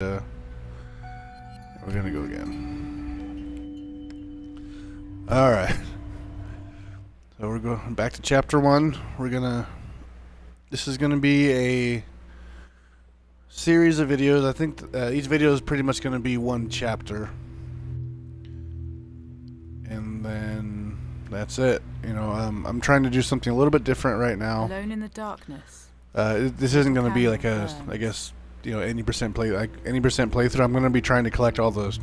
We're gonna go again. Alright. So we're going back to chapter 1. This is gonna be a series of videos. I think each video is pretty much gonna be one chapter. And then that's it. You know, I'm trying to do something a little bit different right now. Alone in the darkness. This isn't gonna be like a, I guess, you know, any percent playthrough. I'm gonna be trying to collect all the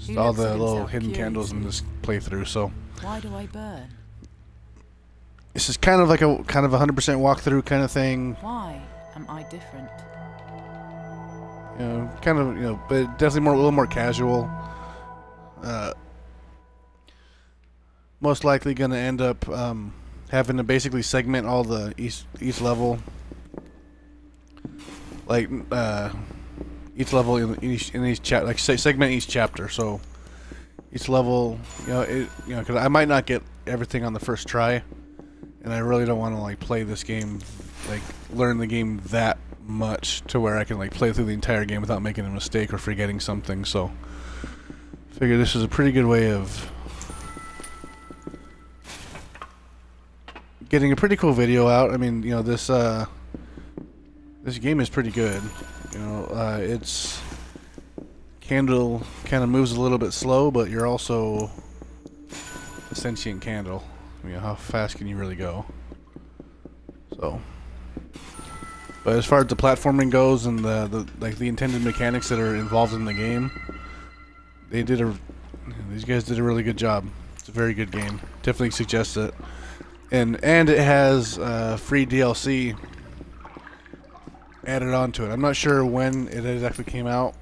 little hidden candles in this playthrough. So why do I burn? This is kind of like a 100% walkthrough kind of thing. Why am I different? You know, kind of, you know, but definitely a little more casual. Most likely gonna end up having to basically segment all the each level. Like each level in each chapter, like segment each chapter. So each level, because I might not get everything on the first try, and I really don't want to like play this game, like learn the game that much to where I can like play through the entire game without making a mistake or forgetting something. So I figure this is a pretty good way of getting a pretty cool video out. I mean, you know, this game is pretty good. You know, it's candle kind of moves a little bit slow, but you're also a sentient candle. I mean, how fast can you really go? So, but as far as the platforming goes and the intended mechanics that are involved in the game, these guys did a really good job. It's a very good game. Definitely suggest it. And it has free DLC added on to it. I'm not sure when it exactly came out,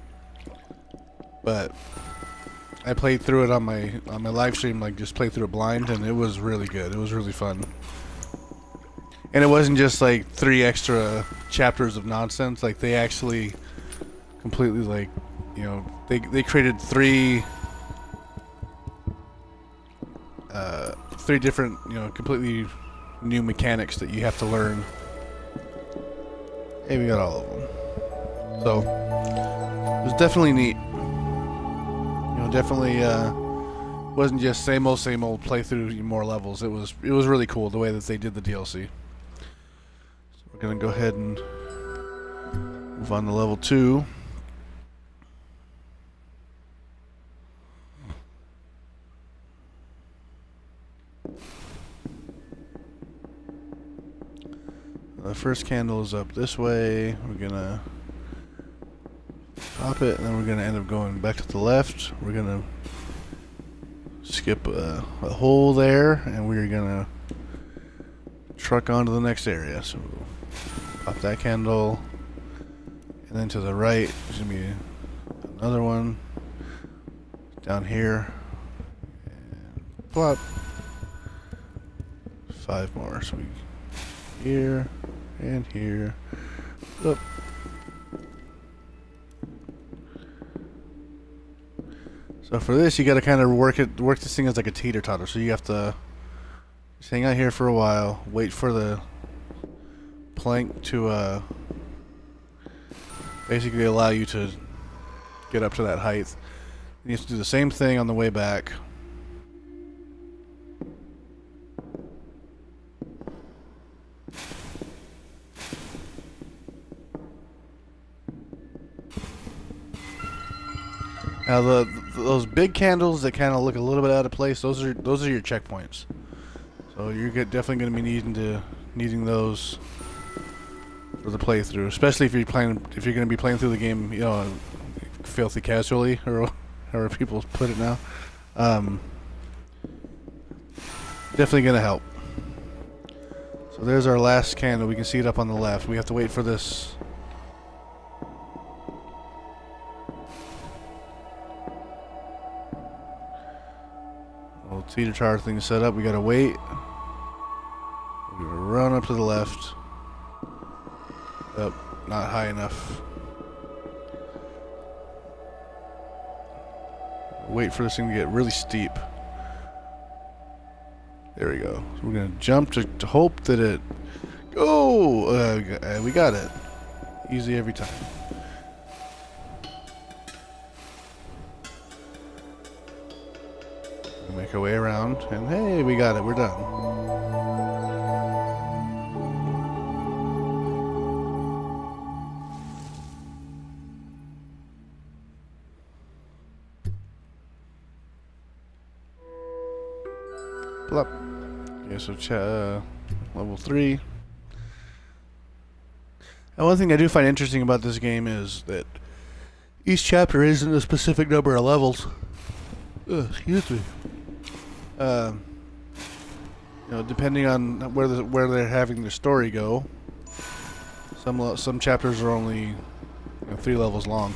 but I played through it on my live stream, like just played through it blind, and it was really good. It was really fun. And it wasn't just like 3 extra chapters of nonsense. Like they actually completely, like, you know, they created 3 different, you know, completely new mechanics that you have to learn. Hey, we got all of them. So it was definitely neat. You know, definitely wasn't just same old playthrough, more levels. It was really cool the way that they did the DLC. So we're gonna go ahead and move on to level 2. The first candle is up this way. We're gonna pop it, and then we're gonna end up going back to the left. We're gonna skip a hole there, and we're gonna truck on to the next area. So pop that candle, and then to the right there's gonna be another one down here, and plop 5 more. So we here and here. Up. So for this, you got to kind of work this thing as like a teeter-totter. So you have to just hang out here for a while, wait for the plank to basically allow you to get up to that height. You have to do the same thing on the way back. Now those big candles that kind of look a little bit out of place, those are your checkpoints. So you're definitely going to be needing those for the playthrough, especially if you're going to be playing through the game, you know, filthy casually, or however people put it now. Definitely going to help. So there's our last candle. We can see it up on the left. We have to wait for this. Teeter-totter thing set up. We gotta wait. We're gonna run up to the left. Up, not high enough. Wait for this thing to get really steep. There we go. So we're gonna jump to hope that it. Oh, we got it. Easy every time. We make our way around, and hey, we got it. We're done. Plop. Okay, so level 3. And one thing I do find interesting about this game is that each chapter isn't a specific number of levels. Excuse me. You know, depending on where they're having their story go, some chapters are only 3 levels long.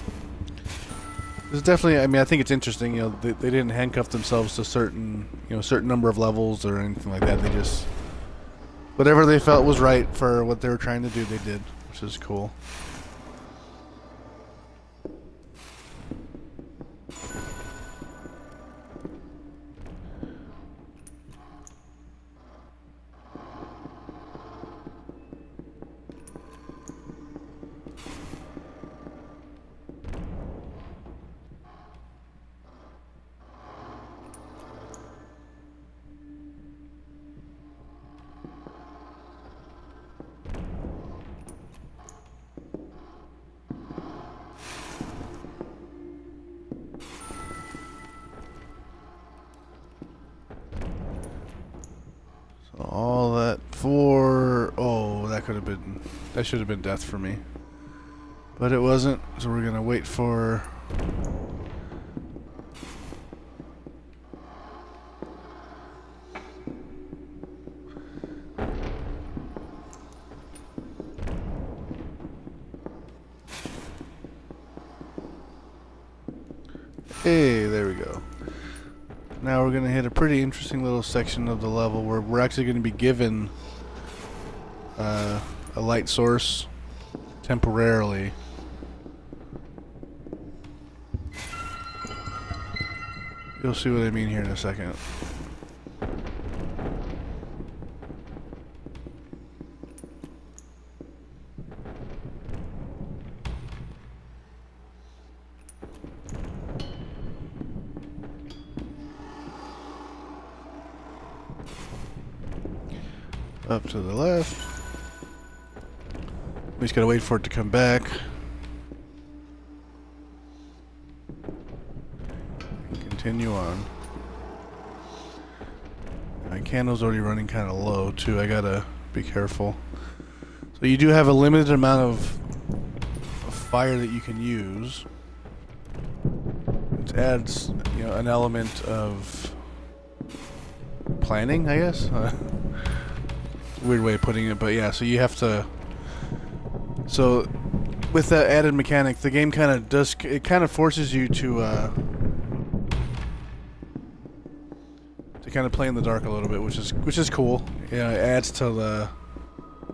It's definitely, I mean, I think it's interesting. You know, they didn't handcuff themselves to certain number of levels or anything like that. They just whatever they felt was right for what they were trying to do, they did, which is cool. All that for... Oh, that could have been... That should have been death for me. But it wasn't, so we're gonna wait for... Hey, there we go. Now we're going to hit a pretty interesting little section of the level where we're actually going to be given a light source temporarily. You'll see what I mean here in a second. Up to the left. We just gotta wait for it to come back. And continue on. My candle's already running kind of low too. I gotta be careful. So you do have a limited amount of fire that you can use. It adds, an element of planning, I guess. Weird way of putting it, but yeah, so you have to... So, with that added mechanic, the game kind of does... It kind of forces you to kind of play in the dark a little bit, which is cool. Yeah, it adds to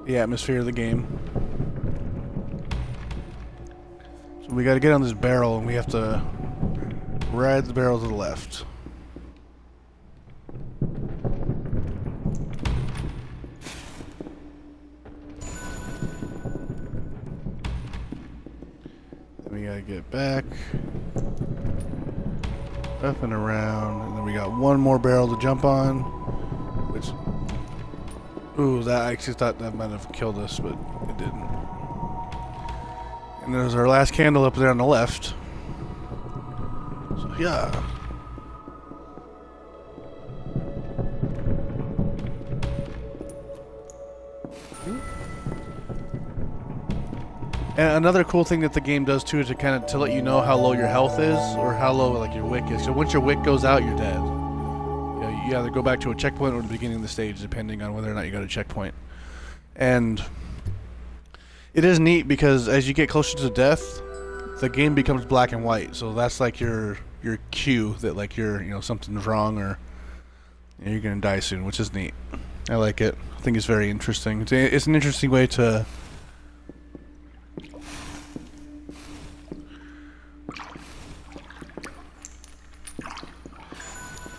the atmosphere of the game. So we got to get on this barrel, and we have to ride the barrel to the left. We gotta get back, up and around, and then we got one more barrel to jump on, which, ooh, that I actually thought that might have killed us, but it didn't. And there's our last candle up there on the left. So yeah. And another cool thing that the game does too is to let you know how low your health is or how low like your wick is. So once your wick goes out, you're dead. You either go back to a checkpoint or the beginning of the stage, depending on whether or not you got a checkpoint. And it is neat because as you get closer to death, the game becomes black and white. So that's like your cue that like something's wrong or you're gonna die soon, which is neat. I like it. I think it's very interesting. It's an interesting way to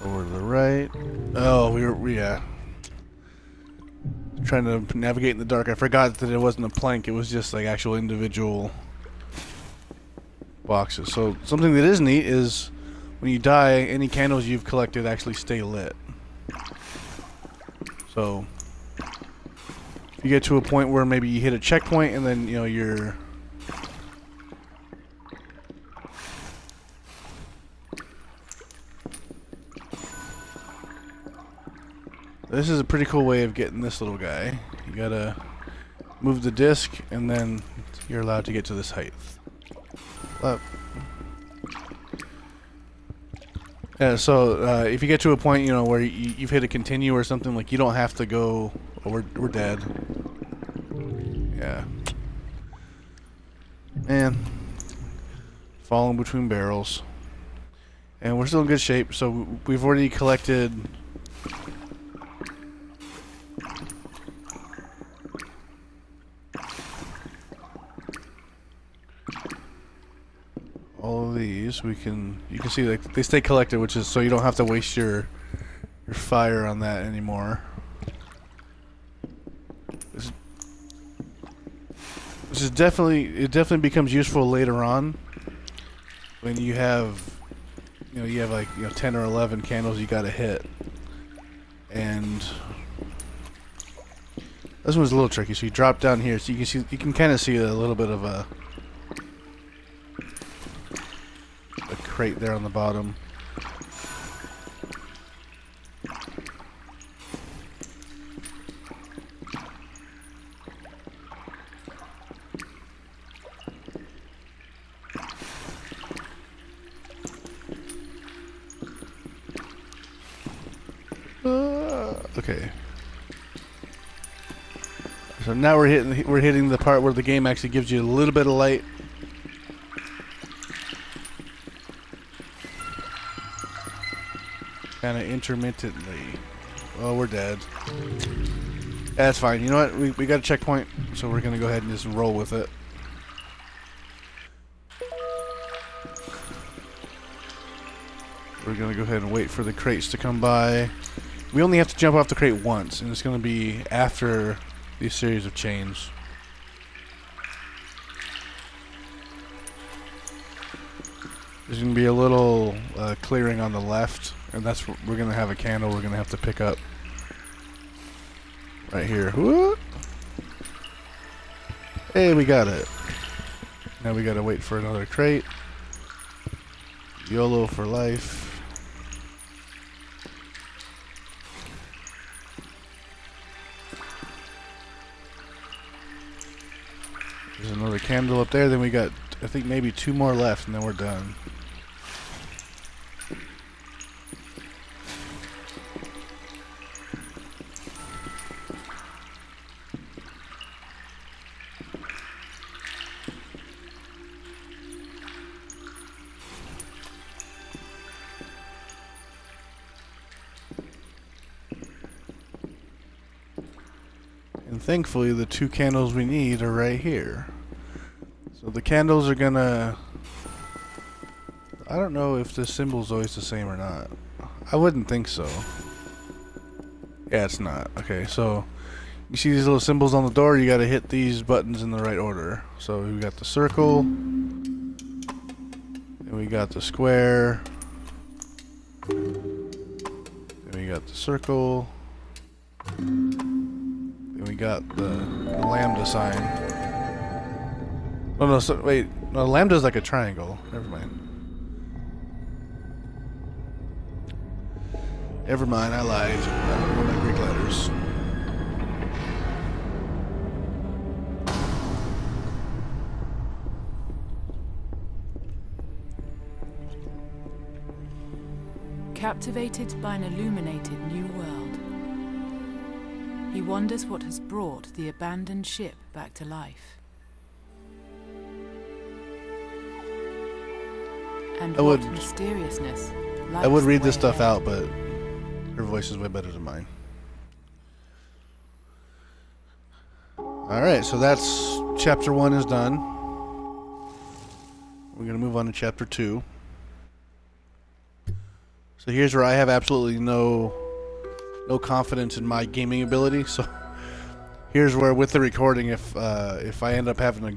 over to the right. Oh, yeah. Trying to navigate in the dark. I forgot that it wasn't a plank. It was just like actual individual boxes. So something that is neat is when you die, any candles you've collected actually stay lit. So if you get to a point where maybe you hit a checkpoint and then, you know, you're... This is a pretty cool way of getting this little guy. You gotta move the disc and then you're allowed to get to this height. Up. Yeah, so if you get to a point, you know, where you've hit a continue or something, like you don't have to go. Oh, we're dead. Yeah. Man, falling between barrels, and we're still in good shape. So we've already collected. All of these, you can see like they stay collected, which is so you don't have to waste your fire on that anymore. This is definitely becomes useful later on when you have, you have like 10 or 11 candles you gotta hit, and this one's a little tricky. So you drop down here, so you can kind of see a little bit of a crate there on the bottom. Okay. So now we're hitting the part where the game actually gives you a little bit of light. Kind of intermittently. Oh, we're dead. That's fine. You know what? We got a checkpoint, so we're gonna go ahead and just roll with it. We're gonna go ahead and wait for the crates to come by. We only have to jump off the crate once, and it's gonna be after these series of chains. There's gonna be a little clearing on the left, and that's where we're gonna have a candle we're gonna have to pick up right here. Whoop. Hey, we got it. Now we gotta wait for another crate. YOLO for life. There's another candle up there. Then we got, I think, maybe 2 more left, and then we're done. And thankfully, the 2 candles we need are right here. So the candles are gonna... I don't know if the symbol's always the same or not. I wouldn't think so. Yeah, it's not. Okay, so you see these little symbols on the door, you gotta hit these buttons in the right order. So we got the circle, and we got the square, and we got the circle, and we got the lambda sign. Oh no, so, wait, no, lambda's like a triangle. Never mind. Never mind, I lied. I don't know my Greek letters. Captivated by an illuminated new world, he wonders what has brought the abandoned ship back to life. And what mysteriousness I would read this stuff out, but her voice is way better than mine. Alright, so that's chapter 1 is done. We're going to move on to chapter 2. So here's where I have absolutely no confidence in my gaming ability. So here's where, with the recording, if I end up having to